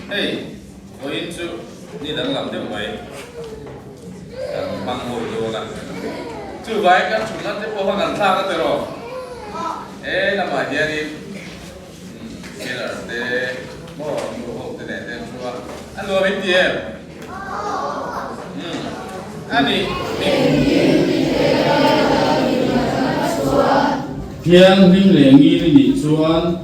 Hey, going to ni đang làm thế vậy? Bằng ngồi đồ nè. Chú vậy các chúng nó sẽ có hàng xa cái rồi. Ê, làm mà gì đi? Cái là để bỏ đồ thế này thế chú à? Anh lo biết gì em? Anh đi. Thiang hing le nghi ni chuan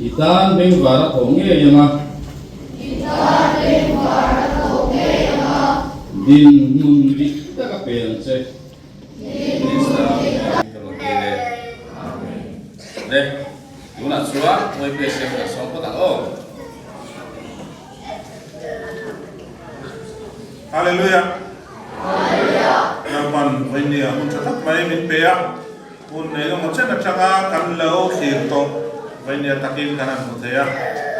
itan beng vara khonge yanga din mun ri ta ka pen che Đây, đúng là chúa với việc xem là sống có tặng ô. Hallelujah. Naman vainia un chatak mai min pea un ne mo chen na changa kan lo khir to vainia takin kanan mu thea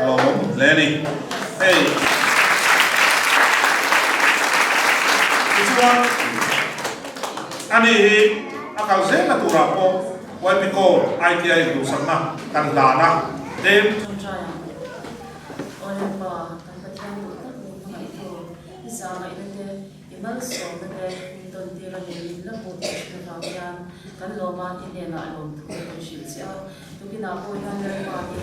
alo leni hey Iswan ani hi akal ze na turapo wai piko ITI du sakna kan dana dem kan loma ti le na lom thu ko shil sia tu ki na ko han le ma ni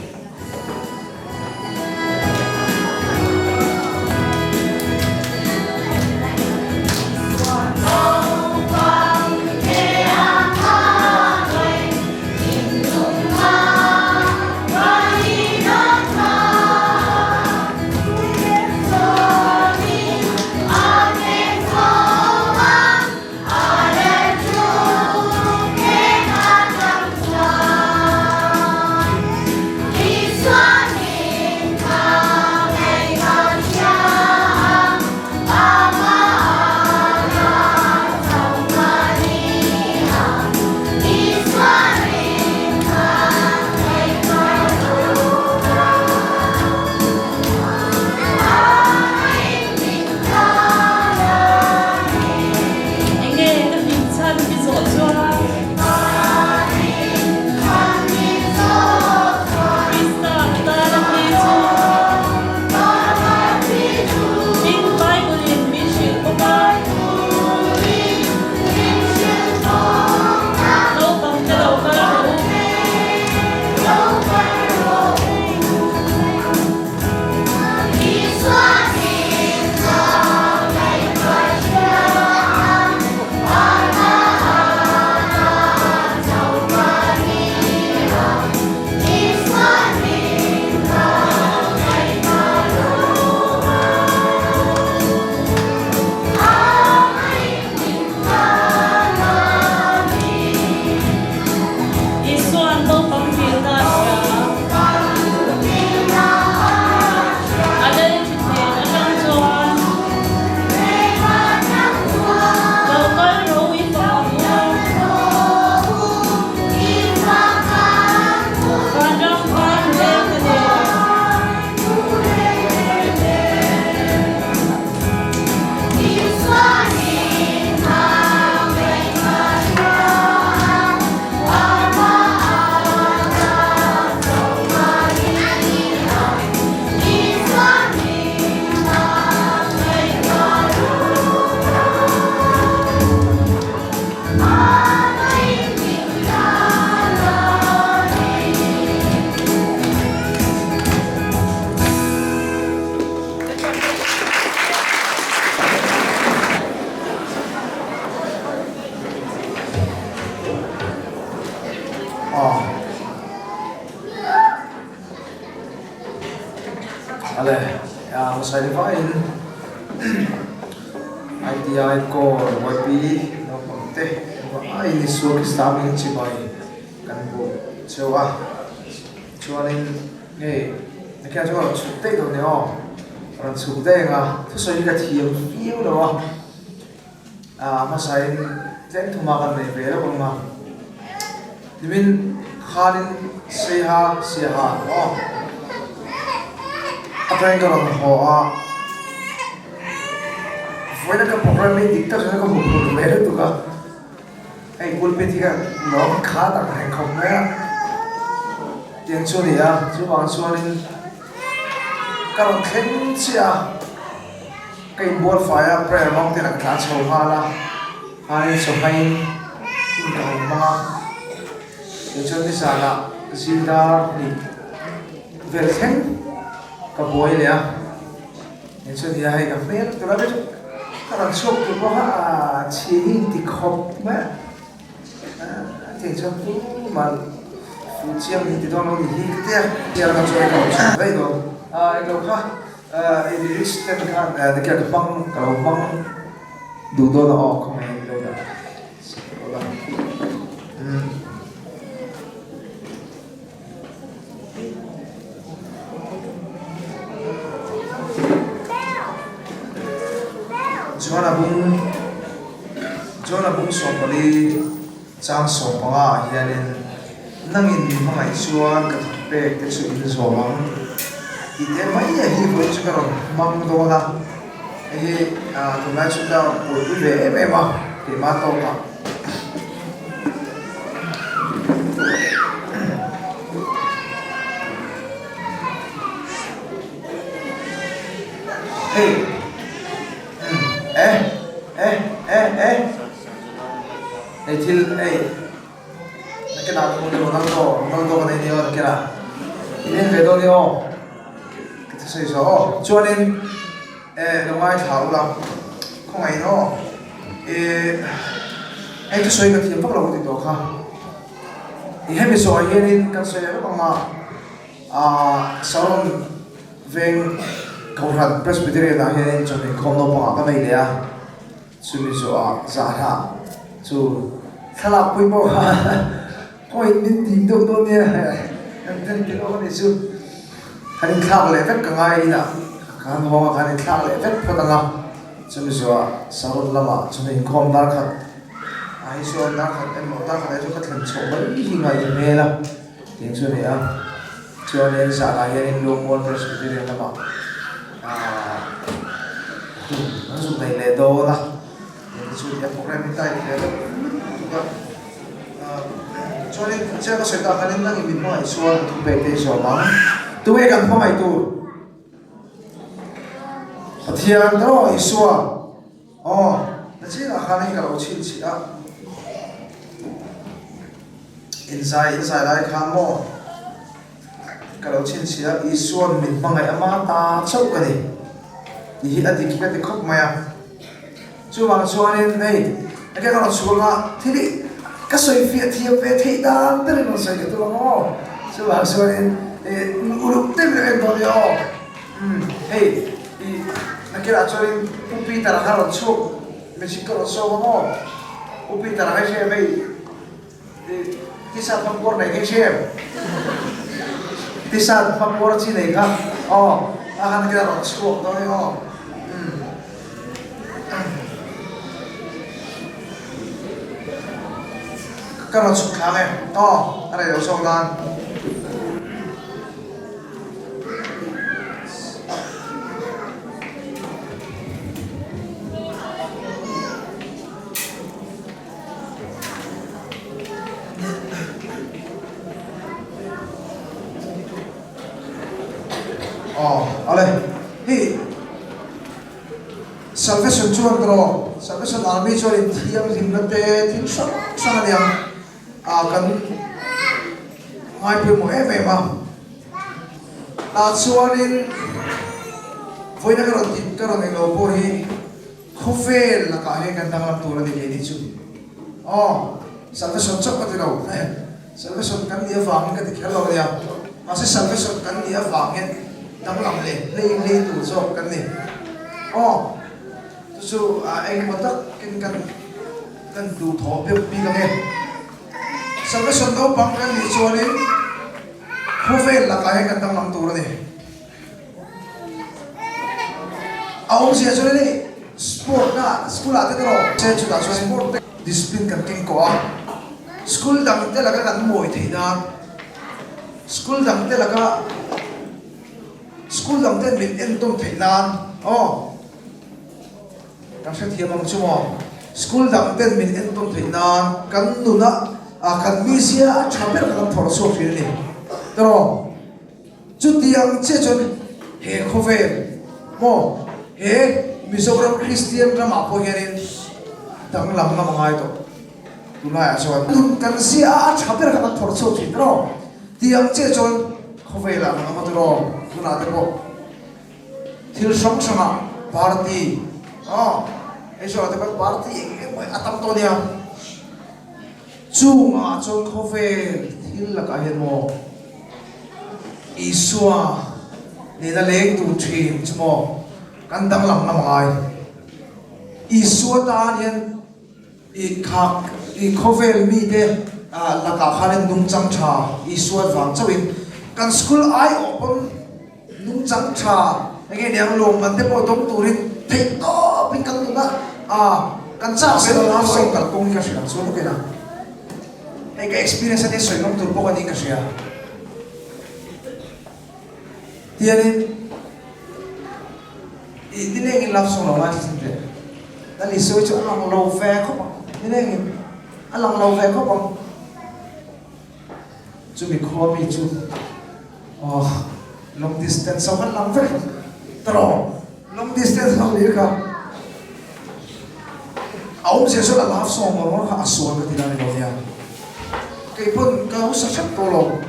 Ale, ya masai fine. ITI ko YP no pagte. Ai ni suo ki stabbing chi bai. Kan bo chewa. Chewa nin hey, nakya chewa chute do ne o. Ran chute nga. Tu so ni ka thiam fiu do. Masai ten thuma kan ne ve lo ma. Dimin khalin seha o. Apa yang kalau hoa, mana kan program ini dikta sana kan buku merah tu kan, pulpit kan long kah tak kan kau merah, tiếng chuan đi à chú bằng chuan in các bạn khen chia cái buồn phải à prayer mong tiền là cả sầu hoa la hai sầu hay cũng cầu mà tiếng chuan đi xa là Zilda đi về khen cả buổi này à tiếng chuan đi hay cả phết tôi đã biết các bạn chụp thì có chỉ hình thì khóc mà tiếng chuan cũng mà phụ chiang thì đó nó đi thế thì là cho cái vậy đó cái đó cái list cái cái băng đủ đồ nó không hay đâu đó Joanna bung sopali chang sopanga hianin nangin mangai chuan ka thpe te chu in zomang ite mai hi voi chu karon mang do la hi to mai chu da po tu ve em ma ke ma to ka hey til cái nào cũng được năng độ cái này nhiều cái nào nên về đâu đi ô cái thứ gì cho nên đồng ai thảo lắm không ai nó cái xoay cái tiền phát lâu thì tốt ha thì hết bây giờ nên cái xoay nó bằng mà sau về cầu thần Presbyterian là hiện cho nên không nó bằng cái này đấy à chú bây giờ giả ha chú khá là quý bộ ôi mình tìm đâu đâu nè em thấy cái đó này chứ anh khác lại vết cả ngày nè anh hoa anh khác lại vết phát tăng cho nên giờ sau đó mà cho nên không đa khát ai cho đa khát em một đa khát cho các thành số mấy khi ngày về là tiếng cho này cho nên giả lại anh luôn muốn Presbyterian là mà nó dùng này để đâu là cái chuyện em cũng đang tay để cho nên sẽ có sự tạo nên năng lực mọi số thuộc về thế số mà tôi ấy cần phải tu thì anh đó số nó chỉ là khả năng cái đầu chín chỉ đó inside lại khám mò cái đầu chín chỉ đó số mình bằng ngày mà ta chốt cái này thì anh thì cái khóc mày chú bằng số nên đây cái đó là số là thì đi cái sợi việt thì về thấy đan tức là nó sợi cái đó nó chú bằng số nên urup tem lên đó đi hey cái là cho nên upi ta là hàng số mình chỉ có số mà upi ta là cái gì vậy thì sao không có này cái gì thì sao không có gì này cả hàng cái là số đó đi cái nó sụt kháng em cái này đều sâu lan ale hi salvation chuan tro salvation army chuan in thiam lim na te thil sang aniang kan ngai pe mo em ma chuan in voina ka ron eng lo po hi khovel la ka he kan dang lam tur ani ni chu salvation chok ka lo salvation kan dia wang ka ti khalo ya ma se salvation kan dia wang en dang lam le tu so kan ni so anh mà tất kan du thọ biết bi cái nghe salvation đâu bằng cái gì cho nên không phải là cái kan dang lam tu rồi ông sẽ cho nên sport na school ate đó sẽ cho ta sport discipline kan kinh có school đằng thế là cái kan mồi thì na school đằng thế là cái school đằng thế mình em tông thì nan đang sẽ thiam bằng chung school đằng thế mình em tông thì nan kan nu na kan misia chapel kan thor so phir ni tro chút tiếng che chun he khove mo he Mizoram Christian drama po hianin tang lam na mangai to tunai aso kan sia chaper ka thor so chi tro tiang che chon khove la na ma tro tuna te po thil som sama party eso te pa party atam to dia chu ma chon khove thil la ka hian mo isua ne da leng tu thim chmo kan dang lam na mangai isua ta hian i khovel mi de la ka khanen nung chang tha isua wang chawin kan school ai open nung chang tha nge niang lom man te po dong turin thei to pin kan tu na kan cha se la so kal kong ka sia so ke na ai ka experience ate so nong tur po ka ding ka sia tianin dinengin love song lo ma sinte dali so chu alang lo ve ko pa dinengin alang lo ve ko pa chu mi kho mi chu long distance so kan lang ve tro long distance ho li ka aum se so la love song mo ka aswa ka tinani lo ya kay pun ka ho sa chat to lo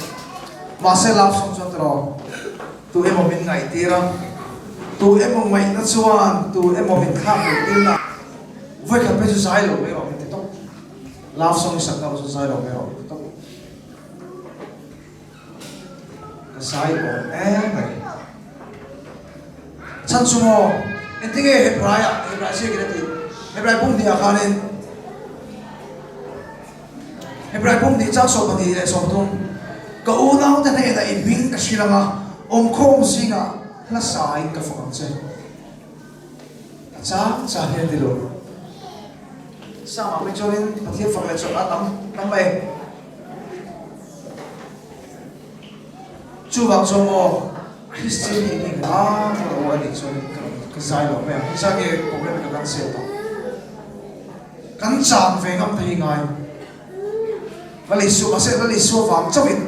ma se love song so tro tu em min ngai tira tu em mai na chuan tu em min kham tin na voi kha pe chu sai lo me ro te to love song sak na chu sai lo me ro to ka sai lo mai chan chu mo entinge hebrai se ki ti hebrai bum dia khanen hebrai bum di chang so pa di so tum ka u nau te ne da in bing ka shilanga om khom singa la sai ka phong che cha he di lo sa ma me chorin pathia phong le cho tam mai chu bang so mo Christian ni o ani chon ka sai lo me sa ke problem ka kan se to kan chang ve ngam thei ngai vali su ase vali su wang chawin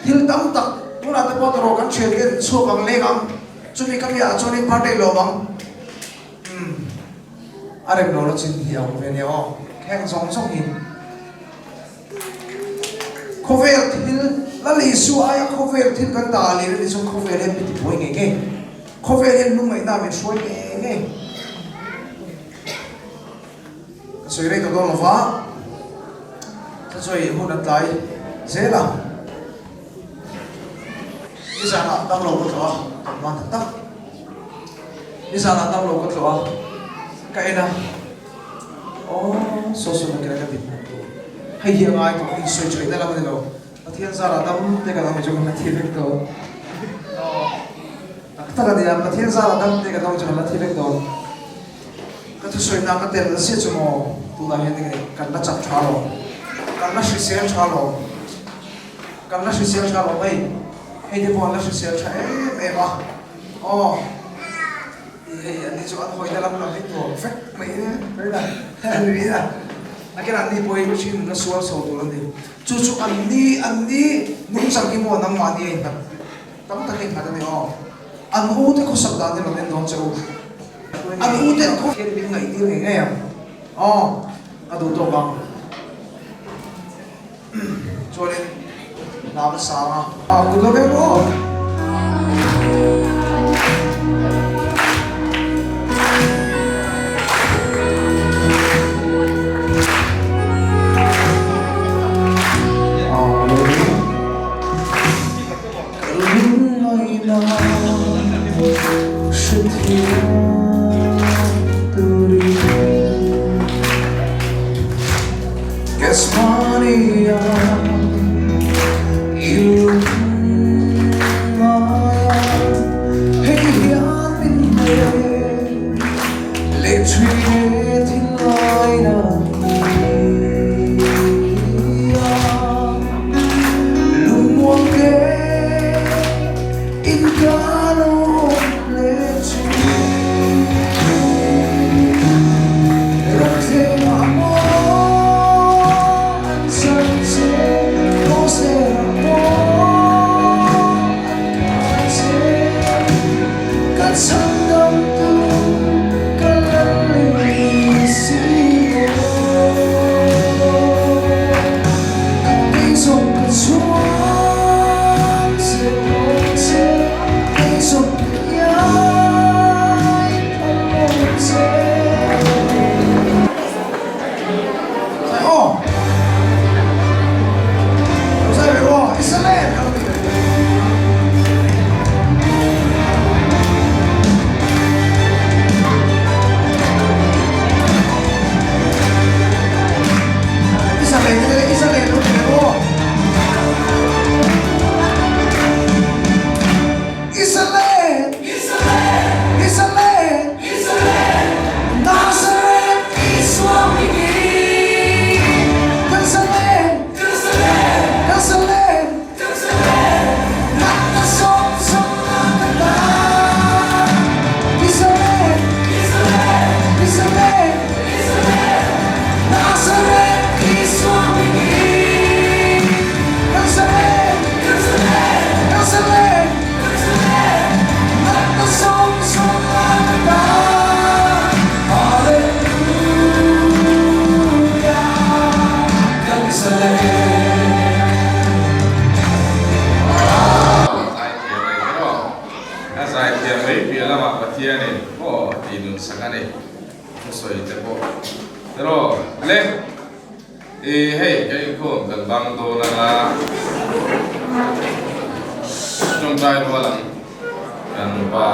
hil tam tak tuna te potro kan chel gen so bang le gam chumi kam ya choni phate lo bang are no lo chin hiao ve ne kheng song song hin khovel thil la li su ai khovel thil kan ta li su khovel he piti poi nge nge khovel he nu mai na me shoi nge nge soi re to do lo fa ta soi hu na tai zela đi ra là đau đầu có thở hoàn thật tắc đi ra là đau đầu có thở cái nào số số cái cái bịt hay hiện ai cũng đi xoay chuyển ra làm gì đâu thiên ra là đau thế cái nào mình cho mình thiên vẹt đâu tất cả điều mà thiên ra là đau thế cái nào cho mình thiên vẹt đâu cái thứ xoay nào cái tiền là xịt cho mò tu là hiện cái cần nó chặt cháo rồi cần nó xịt cháo rồi cần nó xịt cháo rồi vậy hey de bon la social cha em ba anh cho anh hỏi ra làm hết rồi phép mấy đấy là anh nghĩ là cái anh đi bơi xin nó xóa sổ tụi anh đi chú anh đi nung sang cái mùa nắng mà đi anh tắm ta kinh hạt này anh hú thì có sập đá thì nó lên đón châu anh hú thì có cái bên ngày tiêu ngày à anh đủ to bằng cho nên làm sao mà cũng có biết không Guess money dai hoa lang kan pa